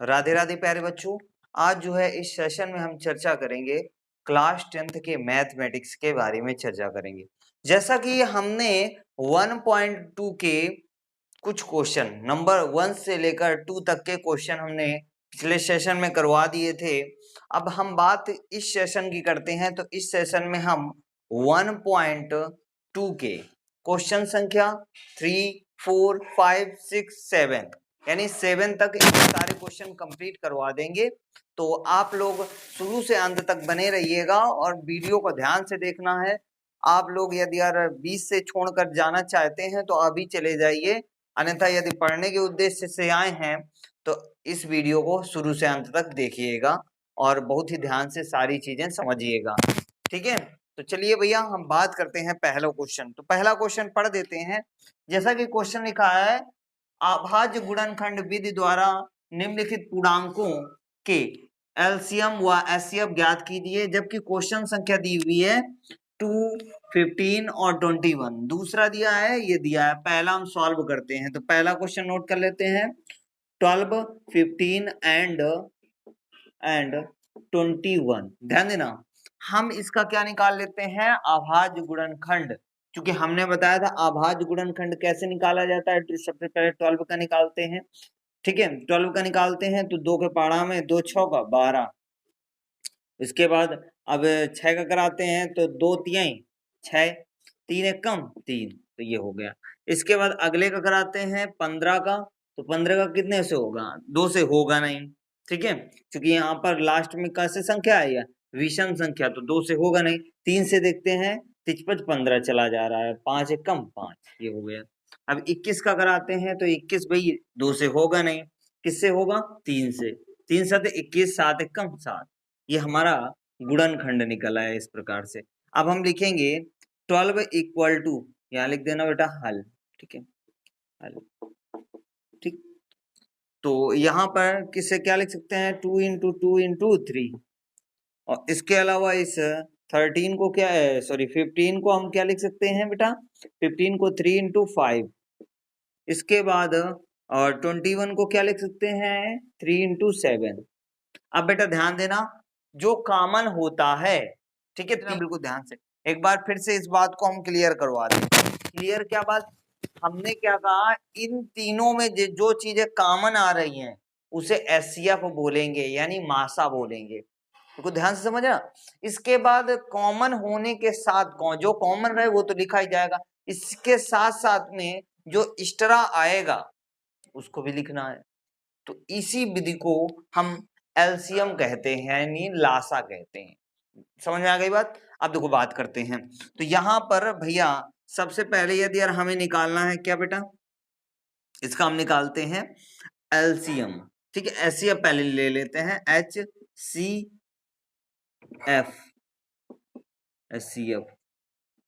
राधे राधे प्यारे बच्चों। आज जो है इस सेशन में हम चर्चा करेंगे क्लास 10th के मैथमेटिक्स के बारे में चर्चा करेंगे। जैसा कि हमने 1.2 के कुछ क्वेश्चन नंबर 1 से लेकर 2 तक के क्वेश्चन हमने पिछले सेशन में करवा दिए थे। अब हम बात इस सेशन की करते हैं, तो इस सेशन में हम 1.2 के क्वेश्चन संख्या 3, 4, 5, 6, 7 यानी 7 तक ये सारे क्वेश्चन कंप्लीट करवा देंगे। तो आप लोग शुरू से अंत तक बने रहिएगा और वीडियो को ध्यान से देखना है। आप लोग यदि यार 20 से छोड़कर जाना चाहते हैं तो अभी चले जाइए, अन्यथा यदि पढ़ने के उद्देश्य से आए हैं तो इस वीडियो को शुरू से अंत तक देखिएगा और बहुत ही ध्यान से सारी चीजें समझिएगा, ठीक है। तो चलिए भैया हम बात करते हैं पहला क्वेश्चन। तो पहला क्वेश्चन पढ़ देते हैं। जैसा कि क्वेश्चन लिखा है, अभाज्य गुणनखंड विधि द्वारा निम्नलिखित पूर्णांकों के एलसीएम व एचसीएफ ज्ञात कीजिए। जबकि क्वेश्चन संख्या दी हुई है 2, 15 और 21। दूसरा दिया है, ये दिया है। पहला हम सॉल्व करते हैं। तो पहला क्वेश्चन नोट कर लेते हैं। 12, 15 एंड 21। ध्यान देना, हम इसका क्या निकाल लेते हैं, अभाज्य गुणनखंड। क्योंकि हमने बताया था अभाज्य गुणनखंड कैसे निकाला जाता है। तो सबसे पहले 12 का निकालते हैं, ठीक है। 12 का निकालते हैं तो 2 के पाड़ा में 2 6 का 12। इसके बाद अब 6 का कराते हैं तो 2 3 6, 3 एक कम 3, तो ये हो गया। इसके बाद अगले का कराते हैं 15 का, तो 15 का कितने से होगा, 2 से होगा नहीं, ठीक है। क्योंकि यहाँ पर लास्ट में कैसे संख्या आई है, विषम संख्या, तो 2 से होगा नहीं। 3 से देखते हैं, 55 15 चला जा रहा है, 5 एक कम 5, ये हो गया। अब 21 का कराते हैं तो 21 भाई 2 से होगा नहीं, किससे होगा, 3 से। 3 7 21, 7 एक कम 7, ये हमारा गुणनखंड निकला है इस प्रकार से। अब हम लिखेंगे 12 इक्वल टू, यहाँ लिख देना बेटा हल, ठीक है, हल, ठीक। तो यहाँ पर किससे क्या लिख सकते हैं, 2 इंटू 2 इंटू 3। और इसके अलावा इस 13 को क्या है, सॉरी 15 को हम क्या लिख सकते हैं बेटा, 15 को 3 इंटू 5। इसके बाद और 21 को क्या लिख सकते हैं, 3 इंटू 7। अब बेटा ध्यान देना, जो कॉमन होता है, ठीक है, बिल्कुल ध्यान से एक बार फिर से इस बात को हम क्लियर करवा दें। क्लियर क्या बात, हमने क्या कहा, इन तीनों में जो चीजें कॉमन आ रही हैं उसे एचसीएफ बोलेंगे, यानी मासा बोलेंगे। तो ध्यान से समझना। इसके बाद कॉमन होने के साथ जो कॉमन रहे वो तो लिखा ही जाएगा, इसके साथ साथ में जो एक्स्ट्रा आएगा उसको भी लिखना है। तो इसी विधि को हम एलसीएम कहते हैं, यानी लासा कहते हैं। समझ में आ गई बात। अब देखो बात करते हैं। तो यहाँ पर भैया सबसे पहले यदि यार हमें निकालना है क्या बेटा, इसका हम निकालते हैं एलसीएम, ठीक है। एचसीएफ पहले ले लेते हैं, एचसीएफ।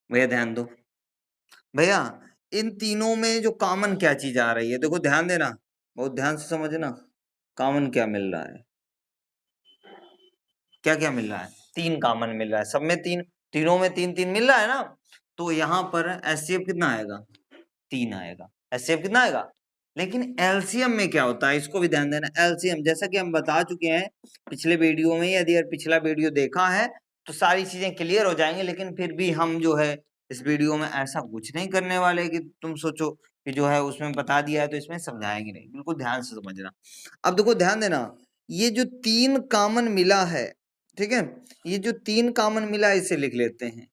भैया ध्यान दो, भैया इन तीनों में जो कॉमन क्या चीज आ रही है, देखो ध्यान देना, बहुत ध्यान से समझना। कॉमन क्या मिल रहा है, क्या क्या मिल रहा है, 3 कॉमन मिल रहा है। सब में 3, तीनों में 3 3 मिल रहा है ना। तो यहाँ पर एचसीएफ कितना आएगा, 3 आएगा। एचसीएफ कितना आएगा। लेकिन एलसीएम में क्या होता है, इसको भी ध्यान देना। एलसीएम जैसा कि हम बता चुके हैं पिछले वीडियो में, यदि पिछला वीडियो देखा है तो सारी चीजें क्लियर हो जाएंगी। लेकिन फिर भी हम जो है इस वीडियो में ऐसा कुछ नहीं करने वाले कि तुम सोचो कि जो है उसमें बता दिया है तो इसमें समझाएंगे नहीं, बिल्कुल ध्यान से समझना। अब देखो ध्यान देना, ये जो 3 कॉमन मिला है, ठीक है, ये जो 3 कॉमन मिला है इसे लिख लेते हैं।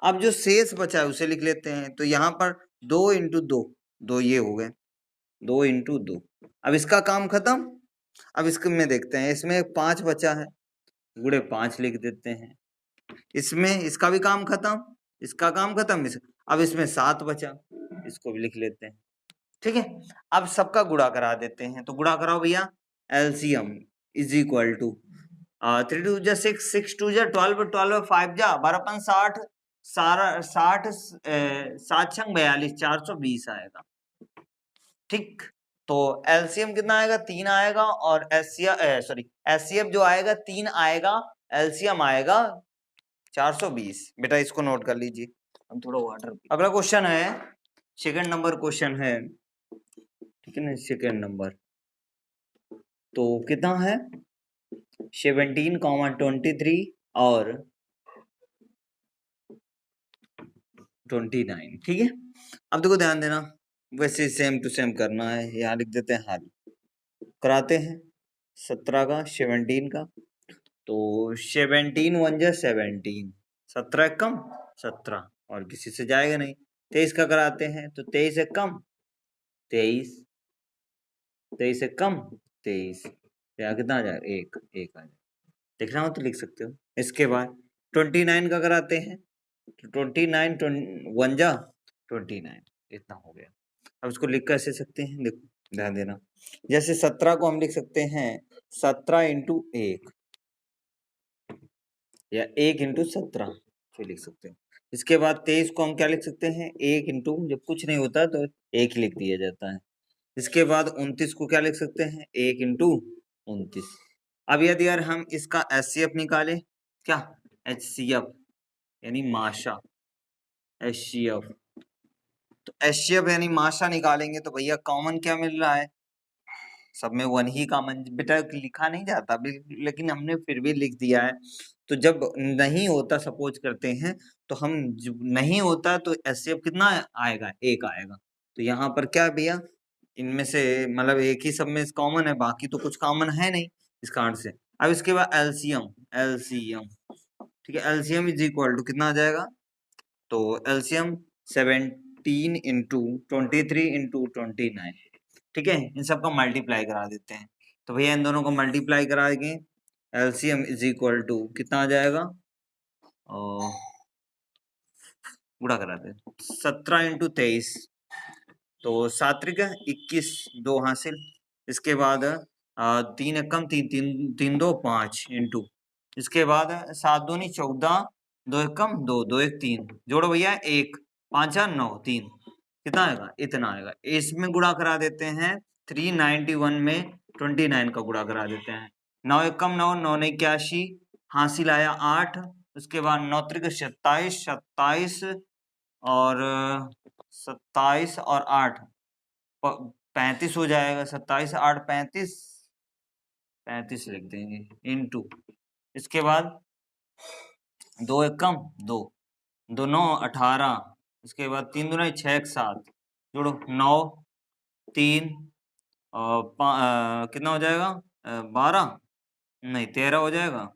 अब जो शेष बचा है उसे लिख लेते हैं। तो यहाँ पर 2 इंटू 2, 2 ये हो गए, 2 इंटू 2। अब इसका काम खत्म। अब इसको में देखते हैं, इसमें 5 बचा है, गुणे 5 लिख देते हैं। इसमें इसका भी काम खत्म, इसका काम खत्म। अब इसमें 7 बचा, इसको भी लिख लेते हैं, ठीक है। अब सबका गुणा करा देते हैं। तो गुणा कराओ भैया, एलसीएम इज इक्वल टू 3 2 जा 6, 6 2 जा 12, 12 5 जा 12 5 60, सारा 60, 7 6 42, 420 आएगा, ठीक। तो एलसीएम कितना आएगा, 3 आएगा। और एचसीएफ जो आएगा 3 आएगा, एलसीएम आएगा 420। बेटा इसको नोट कर लीजिए, हम थोड़ा वाटर। अगला क्वेश्चन है, सेकंड नंबर क्वेश्चन है, ठीक है ना, सेकंड नंबर। तो कितना है 17, 23 और 29, ठीक है। अब देखो ध्यान देना, वैसे सेम टू सेम करना है, यहाँ लिख देते हैं हल, कराते हैं 17 का 17 का, तो 17 1 जा 17, 17 कम 17 और किसी से जाएगा नहीं। 23 का कराते हैं तो 23 है कम 23, 23 से कम 23, या कितना आ जाएगा एक आ जाएगा, देखना हो तो लिख सकते हो। इसके बाद 29 का कराते हैं तो 29 1 जा 29, इतना हो गया। अब इसको लिख कैसे सकते हैं, देखो ध्यान देना, जैसे 17 को हम लिख सकते हैं 17 इंटू 1 या 1 इंटू 17 लिख सकते हो। इसके बाद 23 को हम क्या लिख सकते हैं 1 इंटू, जब कुछ नहीं होता तो 1 ही लिख दिया जाता है। इसके बाद 29 को क्या लिख सकते हैं 1 इंटू 29। अब यदि यार हम इसका HCF निकाले, क्या HCF यानी माशा, HCF, तो HCF यानी माशा निकालेंगे तो भैया कॉमन क्या मिल रहा है, सब में 1 ही कॉमन, बेटा लिखा नहीं जाता लेकिन हमने फिर भी लिख दिया है। तो जब नहीं होता सपोज करते हैं तो हम नहीं होता तो HCF कितना आएगा 1 आएगा। तो यहाँ पर क्या भैया इनमें से मतलब एक ही सब में कॉमन है, बाकी तो कुछ कॉमन है नहीं इस कारण से। अब इसके बाद एलसीएम, ठीक है, एलसीएम इज इक्वल टू कितना आ जाएगा, तो एलसीएम 17 इंटू 23 इंटू 29, ठीक है, इन सबका मल्टीप्लाई करा देते हैं। तो भैया इन दोनों को मल्टीप्लाई करा देंगे, एलसीएम इज इक्वल टू कितना आ जाएगा, गुणा करा दे 17 इंटू 23, तो 7 21 2 हासिल। इसके बाद 3 एकम 3 2 5 इंटू, इसके बाद 7 दूनी 14 2 एकम 2 2 1 3, जोड़ो भैया 1 5 9 3, कितना आएगा इतना आएगा। इसमें गुणा करा देते हैं 391 में 29 का गुणा करा देते हैं, 9 एकम 9 9 81 हासिल आया 8, उसके बाद 9 त्रिक 27 27 और 27 और 8 35 हो जाएगा, 27 8 35 35 लिख देंगे इनटू, इसके बाद 2 एकम 2 2 9 18, इसके बाद 3 दूना 6 7, जोड़ो 9 3 और कितना हो जाएगा 12 नहीं 13 हो जाएगा,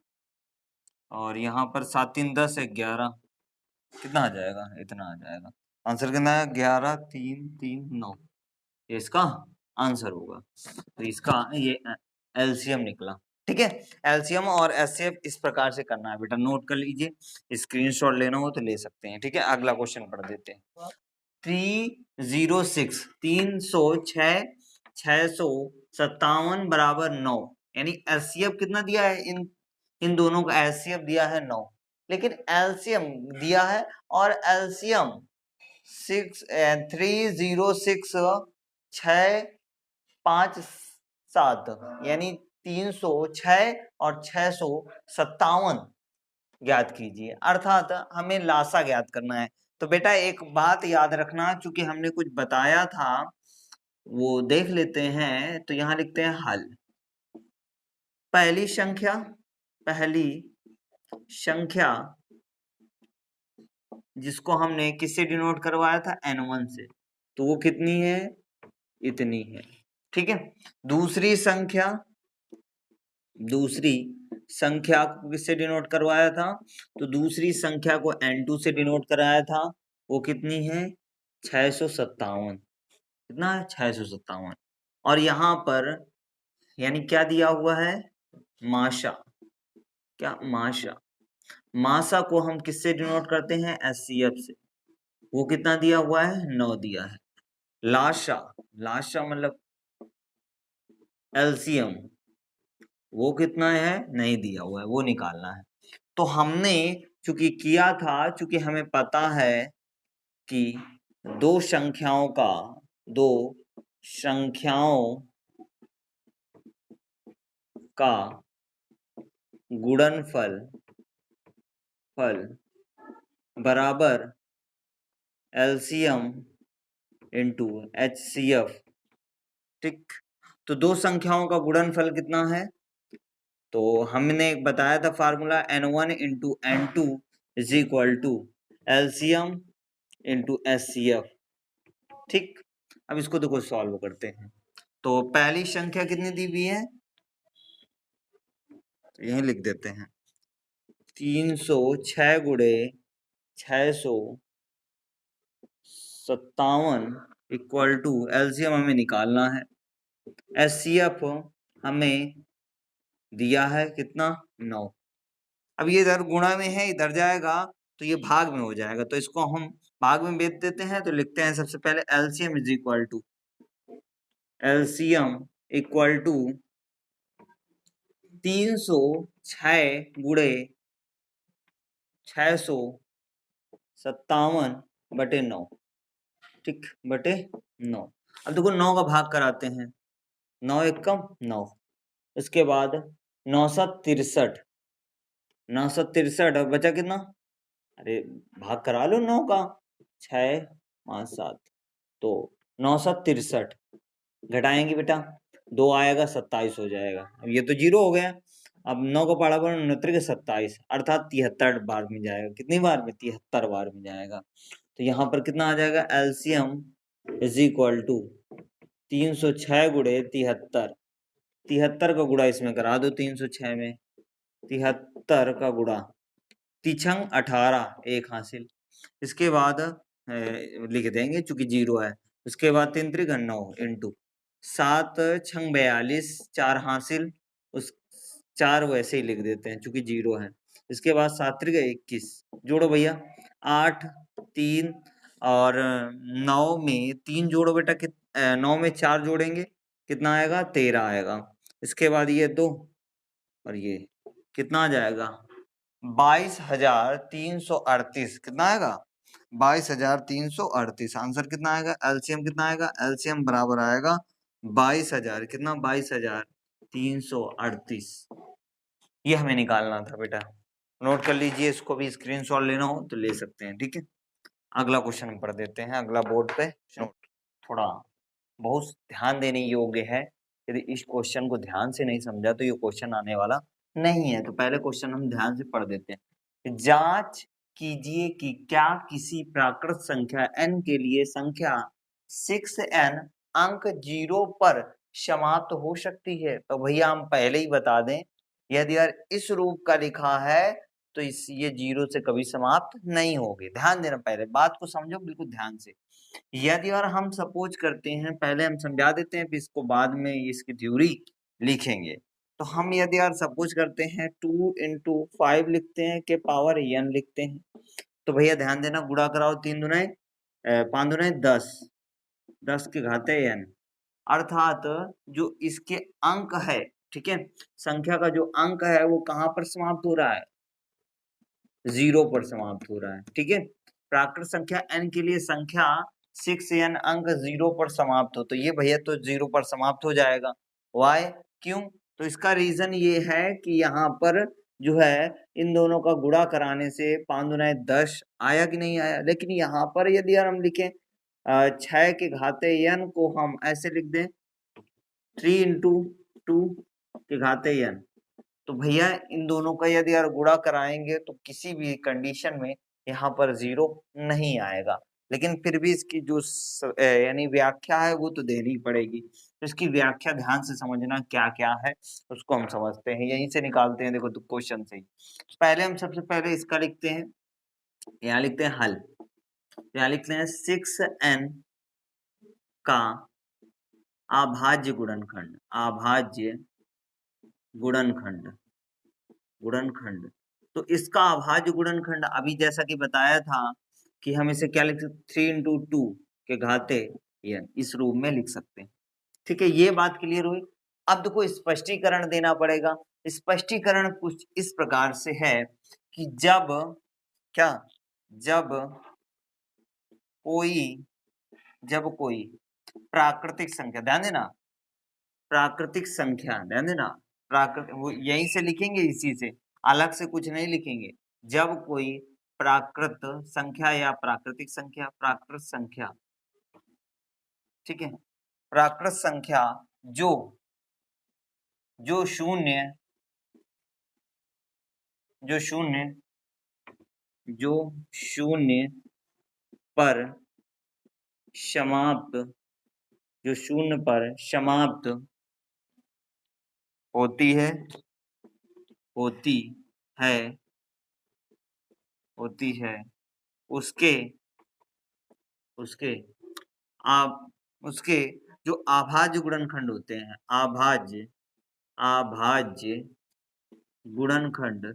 और यहाँ पर 7 3 10 11, कितना आ जाएगा इतना आ जाएगा। आंसर कितना है 11 3 3 9, ये इसका आंसर होगा। तो इसका ये एलसीएम निकला, ठीक है। एलसीएम और एचसीएफ इस प्रकार से करना है बेटा, नोट कर लीजिए, स्क्रीनशॉट लेना हो तो ले सकते हैं, ठीक है। अगला क्वेश्चन पढ़ देते हैं। 306 306 657 बराबर 9, यानी एचसीएफ कितना दिया है, इन दोनों का एचसीएफ दिया है 9, लेकिन एलसीएम दिया है, और एलसीएम 306 657 यानी 306 और 657 ज्ञात कीजिए, अर्थात हमें लासा ज्ञात करना है। तो बेटा एक बात याद रखना, चूंकि हमने कुछ बताया था वो देख लेते हैं, तो यहाँ लिखते हैं हल। पहली संख्या जिसको हमने किससे डिनोट करवाया था n1 से, तो वो कितनी है इतनी है, ठीक है। दूसरी संख्या को किससे डिनोट करवाया था, तो दूसरी संख्या को n2 से डिनोट कराया था, वो कितनी है 657, कितना है 657। और यहाँ पर यानी क्या दिया हुआ है माशा, क्या माशा को हम किससे डिनोट करते हैं एचसीएफ से, वो कितना दिया हुआ है 9 दिया है। लाशा मतलब एलसीएम, वो कितना है नहीं दिया हुआ है, वो निकालना है। तो हमने चूंकि किया था, चूंकि हमें पता है कि दो संख्याओं का गुणनफल बराबर एलसीएम इंटू एचसीएफ, ठीक। तो दो संख्याओं का गुणनफल कितना है? तो हमने एक बताया था formula n1 into n2 is equal to LCM into HCF. ठीक, अब इसको देखो सॉल्व करते हैं। तो पहली संख्या कितनी दी हुई है, तो यही लिख देते हैं 306 गुणे 657 इक्वल टू एलसीएम हमें निकालना है, एचसीएफ हमें दिया है कितना 9। अब ये इधर गुणा में है, इधर जाएगा तो ये भाग में हो जाएगा, तो इसको हम भाग में बेच देते हैं। तो लिखते हैं सबसे पहले एलसीएम इज इक्वल टू 306 गुणे 657 बटे 9। ठीक, बटे 9। अब देखो 9 का भाग कराते हैं, 9 एक कम 9, इसके बाद 963 बचा कितना, अरे भाग करा लो 9 का, 6 5 7, तो 963 घटाएंगे बेटा, 2 आएगा 27 हो जाएगा। अब ये तो 0 हो गया। अब 9 का पढ़ा पर 27 अर्थात 73 बार में जाएगा। कितनी बार में? 73 बार में जाएगा। तो यहाँ पर कितना आ जाएगा, एलसीएम इज इक्वल टू 306 गुणे 73, 73 का गुणा इसमें करा दो 306 में, 73 का गुणा, तिछंग 18 एक हासिल, इसके बाद लिख देंगे चूंकि 0 है, उसके बाद 3 त्रिक 9 इंटू 7 छंग 42 4 हासिल, उस 4 वैसे ही लिख देते हैं चूंकि 0 है, इसके बाद 7 त्रिक 21, जोड़ो भैया 8 3 और 9 में 3 जोड़ो बेटा, 9 में 4 जोड़ेंगे कितना आएगा, 13 आएगा। इसके बाद ये 2 और ये कितना आ जाएगा, 22,338। कितना आएगा, 22,338। आंसर कितना आएगा, एलसीएम कितना आएगा, एलसीएम बराबर आएगा 22,000, कितना 22,338। ये हमें निकालना था बेटा, नोट कर लीजिए, इसको भी स्क्रीनशॉट लेना हो तो ले सकते हैं। ठीक है, अगला क्वेश्चन पढ़ देते हैं, अगला बोर्ड पे नोट, थोड़ा बहुत ध्यान देने योग्य है। यदि इस क्वेश्चन को ध्यान से नहीं समझा तो ये क्वेश्चन आने वाला नहीं है। तो पहले क्वेश्चन हम ध्यान से पढ़ देते हैं। जांच कीजिए कि क्या किसी प्राकृत संख्या n के लिए संख्या 6n अंक 0 पर समाप्त हो सकती है। तो भैया हम पहले ही बता दें, यदि यार इस रूप का लिखा है तो इस ये 0 से कभी समाप्त नहीं होगी। ध्यान देना, पहले बात को समझो बिल्कुल ध्यान से। यदि और हम सपोज करते हैं, पहले हम समझा देते हैं फिर इसको बाद में इसकी थ्योरी लिखेंगे। तो हम यदि और सपोज करते हैं 2 इंटू 5 लिखते हैं के पावर n लिखते हैं, तो भैया ध्यान देना, गुणा कराओ 3 दुनाए 5 दुनाए 10, 10 के घाते n, अर्थात जो इसके अंक है, ठीक है, संख्या का जो अंक है वो कहाँ पर समाप्त हो रहा है, 0 पर समाप्त हो रहा है। ठीक है, प्राकृत संख्या n के लिए संख्या 6n अंक 0 पर समाप्त हो, तो ये भैया तो 0 पर समाप्त हो जाएगा। वाई, क्यों? तो इसका रीजन ये है कि यहाँ पर जो है इन दोनों का गुणा कराने से 5 दुनाए 10 आया कि नहीं आया। लेकिन यहाँ पर यदि हम लिखें 6 के घाते n को हम ऐसे लिख दें 3 इंटू 2 के घाते n, तो भैया इन दोनों का यदि यार गुणा कराएंगे तो किसी भी कंडीशन में यहाँ पर 0 नहीं आएगा। लेकिन फिर भी इसकी जो यानी व्याख्या है वो तो देनी पड़ेगी। तो इसकी व्याख्या ध्यान से समझना क्या क्या है उसको हम समझते हैं, यहीं से निकालते हैं। देखो तो क्वेश्चन से ही पहले हम सबसे पहले इसका लिखते हैं, यहाँ लिखते हैं हल, यहाँ लिखते हैं 6n का अभाज्य गुणनखंड, अभाज्य गुणनखंड, गुणनखंड। तो इसका अभाज्य गुणनखंड अभी जैसा कि बताया था कि हम इसे क्या लिख सकते, 3 इंटू 2 के घाते n, इस रूप में लिख सकते हैं। ठीक है, ये बात क्लियर हुई। अब देखो स्पष्टीकरण देना पड़ेगा। स्पष्टीकरण कुछ इस प्रकार से है कि जब क्या, जब कोई प्राकृतिक संख्या, ध्यान देना, प्राकृतिक संख्या, ध्यान देना, प्राकृतिक वो यहीं से लिखेंगे, इसी से अलग से कुछ नहीं लिखेंगे। जब कोई प्राकृत संख्या या प्राकृतिक संख्या, प्राकृत संख्या, ठीक है, प्राकृत संख्या जो जो शून्य पर समाप्त होती है उसके जो अभाज्य गुणनखंड होते हैं, अभाज्य गुणनखंड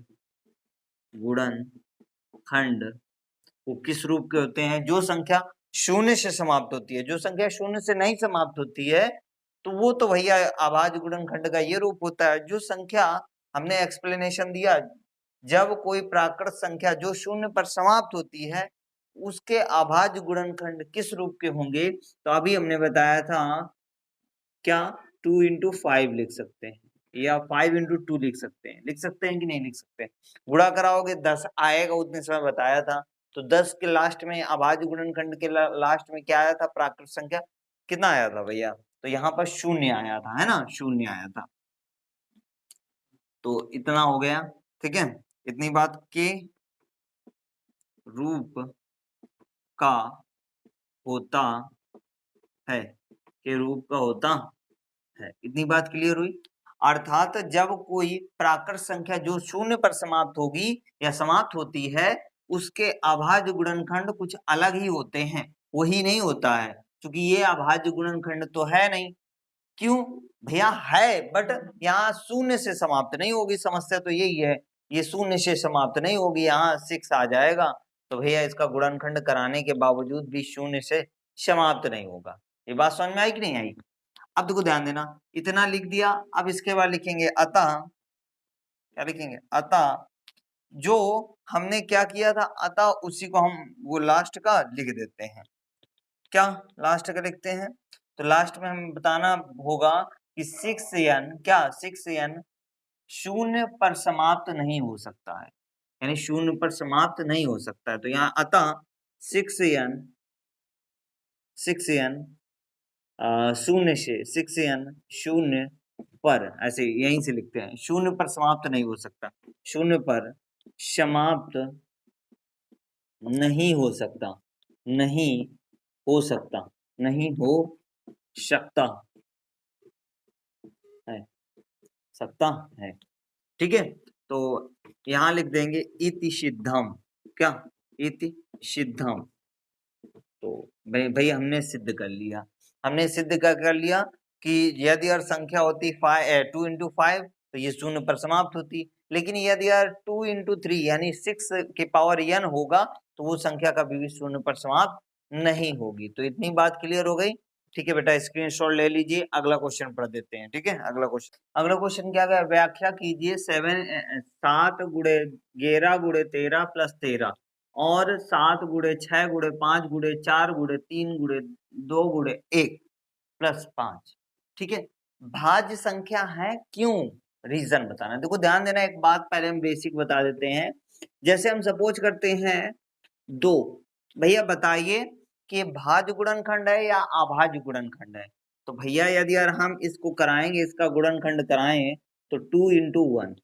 वो किस रूप के होते हैं? जो संख्या शून्य से समाप्त होती है। जो संख्या शून्य से नहीं समाप्त होती है तो वो तो भैया अभाज्य गुणनखंड का ये रूप होता है। जो संख्या हमने एक्सप्लेनेशन दिया, जब कोई प्राकृत संख्या जो शून्य पर समाप्त होती है उसके अभाज्य गुणनखंड किस रूप के होंगे? तो अभी हमने बताया था क्या 2 into 5 लिख सकते हैं या 5 into 2 लिख सकते हैं कि नहीं लिख सकते? गुणा कराओगे 10 आएगा, उतने समय बताया था। तो 10 के लास्ट में अभाज्य गुणनखंड के लास्ट में क्या आया था? प्राकृत संख्या कितना आया था भैया? तो यहाँ पर शून्य आया था, है ना, शून्य आया था। तो इतना हो गया, ठीक है। इतनी बात के रूप का होता है, इतनी बात क्लियर हुई। अर्थात जब कोई प्राकृत संख्या जो शून्य पर समाप्त होगी या समाप्त होती है उसके अभाज्य गुणनखंड कुछ अलग ही होते हैं, वही नहीं होता है, क्योंकि ये अभाज्य गुणनखंड तो है नहीं। क्यों भैया? है, बट यहाँ शून्य से समाप्त नहीं होगी। समस्या तो यही है, ये शून्य से समाप्त नहीं होगी, यहाँ 6 आ जाएगा, तो भैया इसका गुणनखंड कराने के बावजूद भी शून्य से समाप्त नहीं होगा। ये बात समझ में आई कि नहीं आई? अब देखो ध्यान देना, इतना लिख दिया। अब इसके बाद लिखेंगे अतः, क्या लिखेंगे? अतः जो हमने क्या किया था, अतः उसी को हम वो लास्ट का लिख देते हैं। क्या लास्ट का लिखते हैं? तो लास्ट में हमें बताना होगा कि 6n क्या 6n शून्य पर समाप्त नहीं हो सकता है, यानी शून्य पर समाप्त नहीं हो सकता है। तो यहाँ अतः 6n शून्य से 6n शून्य पर, ऐसे यहीं से लिखते हैं, शून्य पर समाप्त नहीं हो सकता, शून्य पर समाप्त नहीं हो सकता, है, ठीक है। तो यहाँ लिख देंगे इति सिद्धम, क्या? इति सिद्धम। तो भाई हमने सिद्ध कर लिया, कर लिया कि यदि और संख्या होती 2 into 5 तो ये शून्य पर समाप्त होती, लेकिन यदि यार 2 into 3 यानी 6 के पावर n होगा तो वो संख्या कभी भी शून्य पर समाप्त नहीं होगी। तो इतनी बात क्लियर हो गई, ठीक है बेटा। स्क्रीनशॉट ले लीजिए, अगला क्वेश्चन पढ़ देते हैं, ठीक है। अगला क्वेश्चन क्या है? व्याख्या कीजिए 7 गुणे 11 गुणे 13 प्लस 13 और 7 गुणे 6 गुणे 5 गुणे 4 गुणे 3 गुणे 2 गुणे 1 प्लस 5, ठीक है। भाज्य संख्या है, क्यों? रीजन बताना। देखो ध्यान देना, एक बात पहले हम बेसिक बता देते हैं। जैसे हम सपोज करते हैं 2, भैया बताइए कि भाज्य गुणनखंड है या अभाज्य गुणनखंड है? तो भैया यदि यार हम इसको कराएंगे, इसका गुणनखंड कराएं तो 2 into 1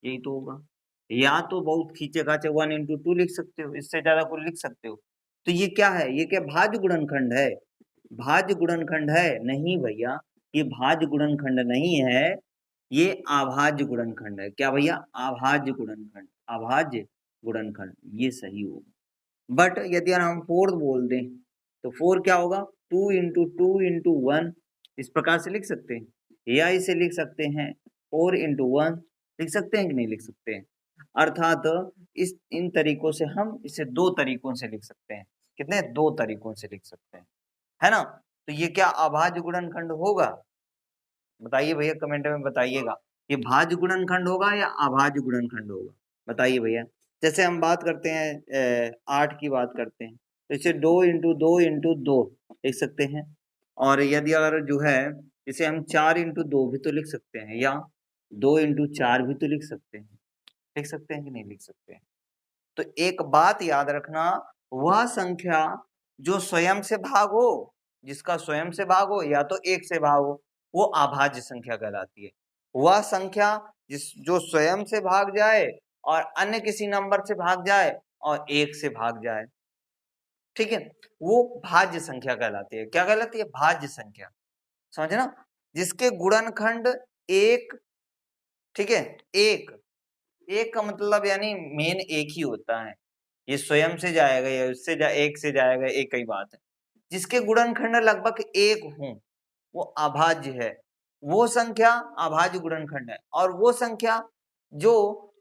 यही तो होगा, या तो बहुत खींचे खाचे 1 into 2 लिख सकते हो, इससे ज्यादा कुछ लिख सकते हो। तो ये क्या है? ये क्या भाज्य गुणनखंड है? भाज्य गुणनखंड है? नहीं भैया, ये भाज्य गुणनखंड नहीं है, ये अभाज्य गुणनखंड है। क्या भैया? अभाज्य गुणनखंड, अभाज्य गुणनखंड, ये सही होगा। बट यदि हम 4 बोल दें तो 4 क्या होगा? 2 into 2 into 1, इस प्रकार से लिख सकते हैं, या इसे लिख सकते हैं 4 into 1, लिख सकते हैं कि नहीं लिख सकते हैं? अर्थात इन तरीकों से हम इसे 2 तरीकों से लिख सकते हैं। कितने? 2 तरीकों से लिख सकते हैं, है ना। तो ये क्या अभाज्य गुणनखंड होगा? बताइए भैया, कमेंट में बताइएगा, ये भाज्य गुणनखंड होगा या अभाज्य गुणनखंड होगा? बताइए भैया। जैसे हम बात करते हैं 8 की बात करते हैं तो इसे 2 into 2 into 2 लिख सकते हैं, और यदि अगर जो है इसे हम 4 into 2 भी तो लिख सकते हैं, या 2 into 4 भी तो लिख सकते हैं। लिख सकते हैं कि नहीं लिख सकते हैं? तो एक बात याद रखना, वह संख्या जो स्वयं से भाग हो, जिसका स्वयं से भाग हो या तो 1 से भाग हो, वो अभाज्य संख्या कहलाती है। वह संख्या जो स्वयं से भाग जाए और अन्य किसी नंबर से भाग जाए और 1 से भाग जाए, ठीक है, वो भाज्य संख्या कहलाती है। क्या कहलाती है? भाज्य संख्या। समझे ना? जिसके गुणनखंड 1, ठीक है, एक का मतलब यानी मेन एक ही होता है, ये स्वयं से जाएगा या उससे एक से जाएगा, एक ही बात है। जिसके गुणनखंड लगभग 1 हो वो अभाज्य है, वो संख्या अभाज्य गुणनखंड है। और वो संख्या जो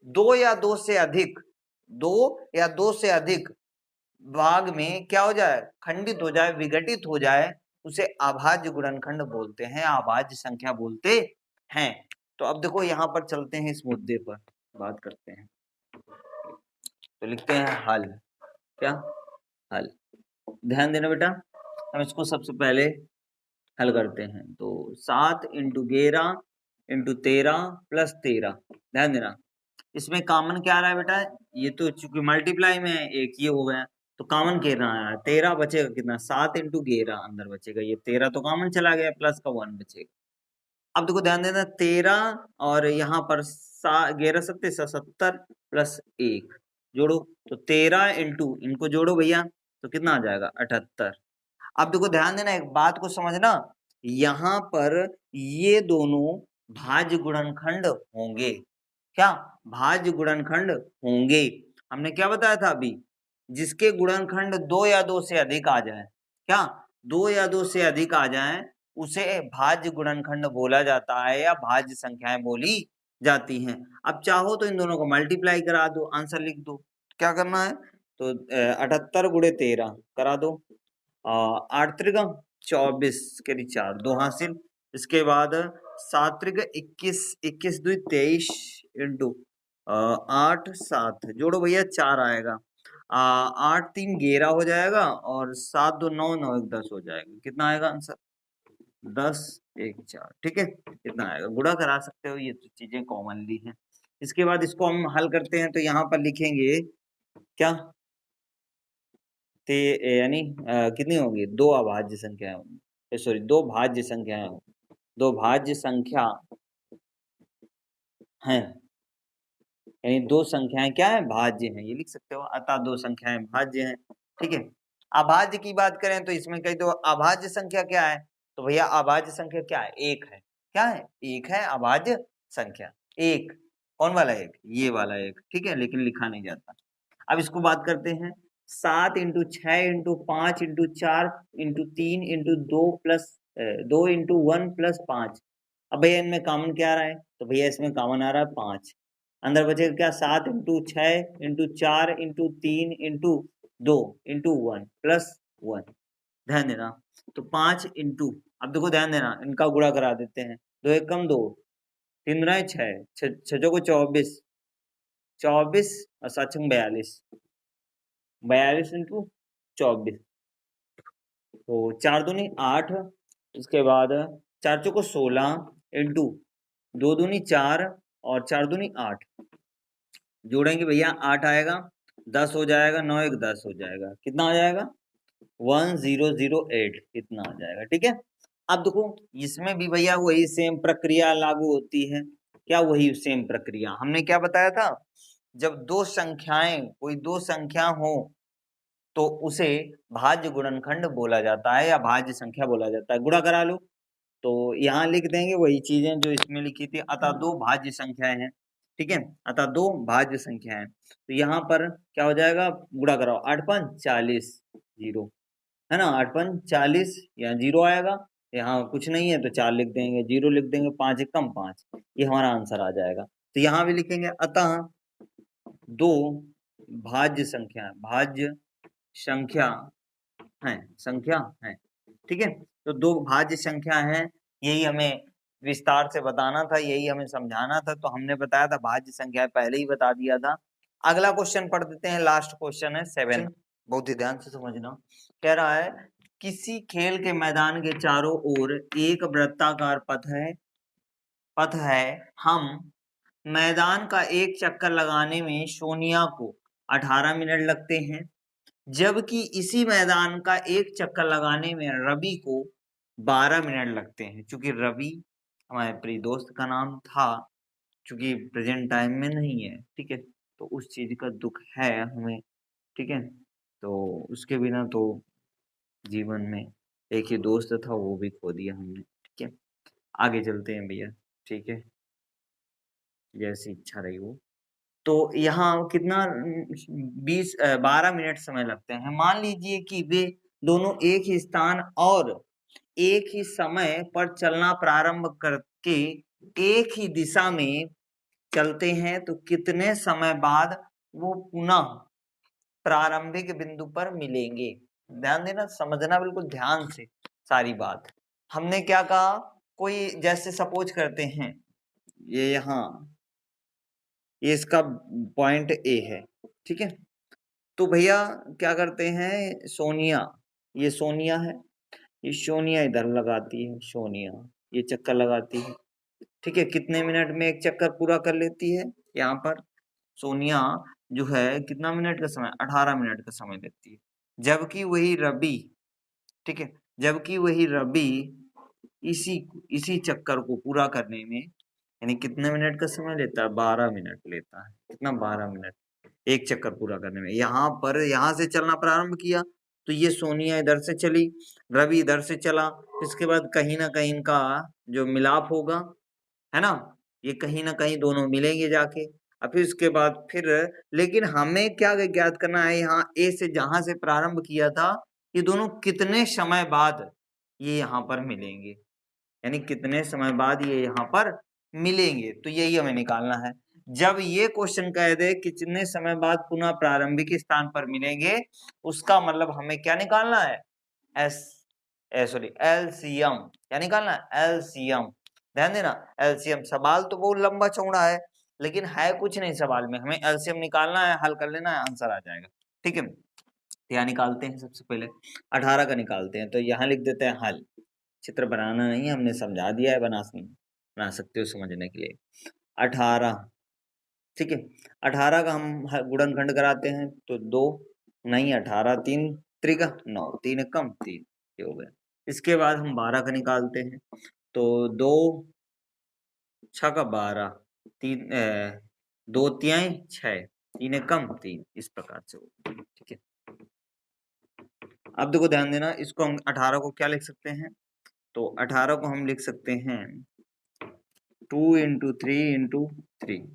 2 या 2 से अधिक भाग में क्या हो जाए, खंडित हो जाए, विघटित हो जाए, उसे अभाज्य गुणनखंड बोलते हैं, अभाज्य संख्या बोलते हैं। तो अब देखो यहाँ पर चलते हैं, इस मुद्दे पर बात करते हैं। तो लिखते हैं हल। क्या? हल। ध्यान देना बेटा, हम इसको सबसे पहले हल करते हैं। तो 7 × 11 × 13 + 13, ध्यान देना इसमें कॉमन क्या आ रहा है बेटा, ये तो चूंकि मल्टीप्लाई में है, एक ये हो गया तो कॉमन कितना आया, 13 बचेगा कितना, 7 × 11 अंदर बचेगा, ये 13 तो कॉमन चला गया, प्लस का 1 बचेगा। अब देखो ध्यान देना, 13 और यहाँ पर 11 सत्ते 70 + 1 जोड़ो, तो 13 × इनको जोड़ो भैया, तो कितना आ जाएगा, 78। अब देखो ध्यान देना, एक बात को समझना, यहाँ पर ये दोनों भाज्य गुणनखंड होंगे। क्या? भाज्य गुणनखंड होंगे। हमने क्या बताया था अभी, जिसके गुणनखंड 2 या 2 से अधिक आ जाए, क्या 2 या 2 से अधिक आ जाए, उसे भाज्य गुणनखंड बोला जाता है या भाज्य संख्याएं बोली जाती हैं। अब चाहो तो इन दोनों को मल्टीप्लाई करा दो, आंसर लिख दो। क्या करना है, तो 78 × 13 करा दो, 8 त्रिक 24 के 4 2 हासिल। इसके बाद 7 त्रिक 21 21 2 23 इंटू 8 7 जोड़ो भैया, 4 आएगा, 8 3 11 हो जाएगा और 7 2 9 9 1 10 हो जाएगा। कितना आएगा आंसर, 10 1 4, ठीक है, कितना आएगा, गुणा करा सकते हो, ये तो चीजें कॉमनली हैं। इसके बाद इसको हम हल करते हैं, तो यहाँ पर लिखेंगे क्या, यानी कितनी होंगी, 2 अभाज्य संख्याएं होंगी, सॉरी 2 भाज्य संख्याएं होंगी, 2 भाज्य संख्या हैं, यानी 2 संख्याएं क्या है, भाज्य हैं, ये लिख सकते हो, अतः 2 संख्याएं भाज्य हैं, ठीक है। अभाज्य की बात करें तो इसमें कही तो अभाज्य संख्या क्या है, तो भैया अभाज्य संख्या क्या है, 1 है। क्या है, 1 है अभाज्य संख्या, 1 कौन वाला 1, ये वाला 1, ठीक है, लेकिन लिखा नहीं जाता। अब इसको बात करते हैं, 7 × 6 × 5 × 4 × 3 × 2 + 2 × 1 + 5। अब भैया इनमें कॉमन क्या आ रहा है, तो भैया इसमें कॉमन आ रहा है 5, अंदर बचेगा क्या, 7 × 6 × 4 × 3 × 2 × 1 + 1, ध्यान देना, तो 5 इंटू, अब देखो ध्यान देना, इनका गुणा करा देते हैं, 2 1 2 3 6 6 को 24 24 और 7 42 42 × 24, तो 4 दूनी 8, उसके बाद 4 चौको 16 इंटू 2 दूनी 4 और 4 दूनी 8, जोड़ेंगे भैया 8 आएगा, 10 हो जाएगा, 9 1 10 हो जाएगा, कितना आ जाएगा, 1008, इतना आ जाएगा, ठीक है। अब देखो इसमें भी भैया वही सेम प्रक्रिया लागू होती है। क्या, वही सेम प्रक्रिया, हमने क्या बताया था, जब दो संख्याएं, कोई दो संख्या हो तो उसे भाज्य गुणनखंड बोला जाता है या भाज्य संख्या बोला जाता है। गुणा करा लो, तो यहाँ लिख देंगे वही चीजें जो इसमें लिखी थी, अतः 2 भाज्य संख्याएं हैं, ठीक है, अतः 2 भाज्य संख्याएं। तो यहाँ पर क्या हो जाएगा, गुणा कराओ, 8 5 40 0, है ना, 8 5 40, यहाँ 0 आएगा, यहाँ कुछ नहीं है तो 4 लिख देंगे, 0 लिख देंगे, 5 1 5, ये हमारा आंसर आ जाएगा। तो यहाँ भी लिखेंगे, अतः 2 भाज्य संख्या है, ठीक है। तो 2 भाज्य संख्या है, यही हमें विस्तार से बताना था, यही हमें समझाना था, तो हमने बताया था भाज्य संख्या पहले ही बता दिया था। अगला क्वेश्चन पढ़ देते हैं, लास्ट क्वेश्चन है 7, बहुत ही ध्यान से समझना। कह रहा है, किसी खेल के मैदान के चारों ओर एक वृत्ताकार पथ है, हम मैदान का एक चक्कर लगाने में सोनिया को 18 मिनट लगते हैं, जबकि इसी मैदान का एक चक्कर लगाने में रवि को 12 मिनट लगते हैं। चूंकि रवि हमारे प्रिय दोस्त का नाम था, क्योंकि प्रेजेंट टाइम में नहीं है, ठीक है। तो उस चीज का दुख है हमें, ठीक है। तो उसके बिना तो जीवन में एक ही दोस्त था, वो भी खो दिया हमने, ठीक है। आगे चलते हैं भैया, ठीक है, जैसी इच्छा रही हो। तो यहाँ कितना 12 मिनट समय लगते हैं। मान लीजिए कि वे दोनों एक ही स्थान और एक ही समय पर चलना प्रारंभ करके एक ही दिशा में चलते हैं, तो कितने समय बाद वो पुनः प्रारंभिक बिंदु पर मिलेंगे। ध्यान देना, समझना बिल्कुल ध्यान से सारी बात। हमने क्या कहा, कोई जैसे सपोज करते हैं ये यहाँ, ये इसका पॉइंट ए है, ठीक है। तो भैया क्या करते हैं, सोनिया, ये सोनिया है, ये सोनिया इधर लगाती है, सोनिया ये चक्कर लगाती है, ठीक है। कितने मिनट में एक चक्कर पूरा कर लेती है, यहाँ पर सोनिया जो है कितना मिनट का समय, 18 मिनट का समय लेती है। जबकि वही रवि, ठीक है, जबकि वही रवि इसी इसी चक्कर को पूरा करने में यानी कितने मिनट का समय लेता है, 12 मिनट लेता है। कितना, 12 मिनट एक चक्कर पूरा करने में। यहाँ पर यहाँ से चलना प्रारंभ किया, तो ये सोनिया इधर से चली, रवि इधर से चला, इसके बाद कहीं ना कहीं इनका जो मिलाप होगा, है ना, ये कहीं ना कहीं दोनों मिलेंगे जाके। अब फिर उसके बाद फिर, लेकिन हमें क्या ज्ञात करना है, यहाँ ए से जहां से प्रारंभ किया था, ये दोनों कितने समय बाद ये यहाँ पर मिलेंगे, यानी कितने समय बाद ये यहाँ पर मिलेंगे, तो यही हमें निकालना है। जब ये क्वेश्चन कह दे कितने समय बाद पुनः प्रारंभिक स्थान पर मिलेंगे, उसका मतलब हमें क्या निकालना है, एलसीएम। क्या निकालना है, एलसीएम। ध्यान देना, एलसीएम। सवाल तो बहुत लंबा चौड़ा है, लेकिन है कुछ नहीं सवाल में, हमें एलसीएम निकालना है, हल कर लेना है, आंसर आ जाएगा, ठीक है। यहाँ निकालते हैं, सबसे पहले 18 का निकालते हैं। तो यहाँ लिख देते हैं हल, चित्र बनाना नहीं, हमने समझा दिया है, बना सकते हो समझने के लिए। 18, ठीक है। 18 का हम गुणनखंड कराते हैं, तो 2 नहीं, 18 3 त्रिका 9, 3 एकम 3, ये हो गया। इसके बाद हम 12 का निकालते हैं, तो 2 6 का 12, 3 2 तिहाई 6, 3 एकम 3, इस प्रकार से होगा, ठीक है। अब देखो ध्यान देना, इसको हम 18 को क्या लिख सकते हैं, तो 18 को हम लिख सकते हैं 2 इंटू 3 इंटू 3,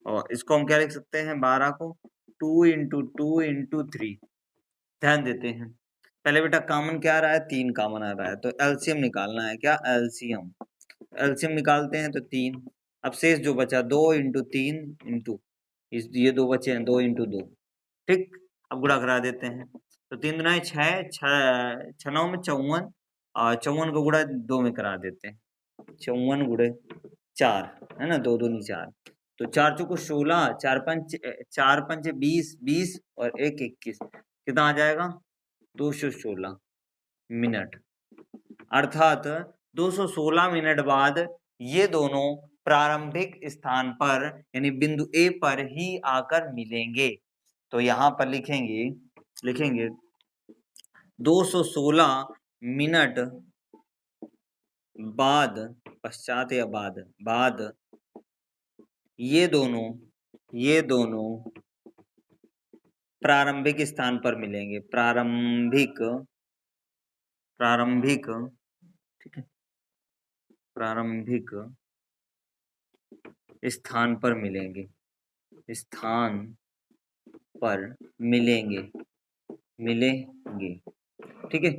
और इसको हम क्या लिख सकते हैं, 12 को 2 इंटू 2 इंटू 3। ध्यान देते हैं, पहले बेटा कॉमन क्या आ रहा है, 3 कॉमन आ रहा है, तो एलसीएम निकालना है, क्या, एलसीएम। एलसीएम निकालते हैं तो 3, अब शेष जो बचा 2 इंटू 3 इंटू ये 2 बचे हैं, 2 इंटू 2, ठीक। अब गुणा करा देते हैं, तो 3 दुना 6, 6 9 में 54, और 54 को गुणा 2 में करा देते हैं, 54 गुणे 4, है ना, 2 दूनी 4, तो 4 चौको 16, 4 पंच 20, 20 और 1 21, कितना आ जाएगा, 216 मिनट। अर्थात 216 मिनट बाद ये दोनों प्रारंभिक स्थान पर यानी बिंदु ए पर ही आकर मिलेंगे। तो यहाँ पर लिखेंगे 216 मिनट बाद, पश्चात या बाद ये दोनों प्रारंभिक स्थान पर मिलेंगे, प्रारंभिक, ठीक है, प्रारंभिक स्थान पर मिलेंगे, ठीक है।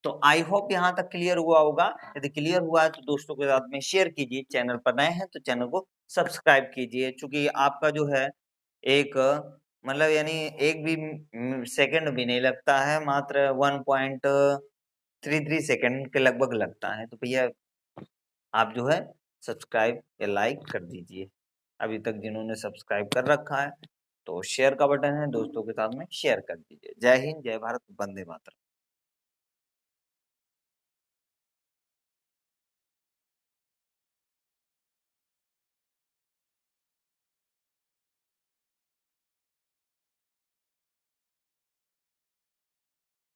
तो आई होप यहाँ तक क्लियर हुआ होगा। यदि क्लियर हुआ है तो दोस्तों के साथ में शेयर कीजिए, चैनल पर नए हैं तो चैनल को सब्सक्राइब कीजिए, क्योंकि आपका जो है एक मतलब यानी एक भी सेकंड भी नहीं लगता है, मात्र 1.33 सेकंड के लगभग लगता है। तो भैया आप जो है सब्सक्राइब या लाइक कर दीजिए, अभी तक जिन्होंने सब्सक्राइब कर रखा है तो शेयर का बटन है, दोस्तों के साथ में शेयर कर दीजिए। जय हिंद, जय भारत, वंदे मातरम।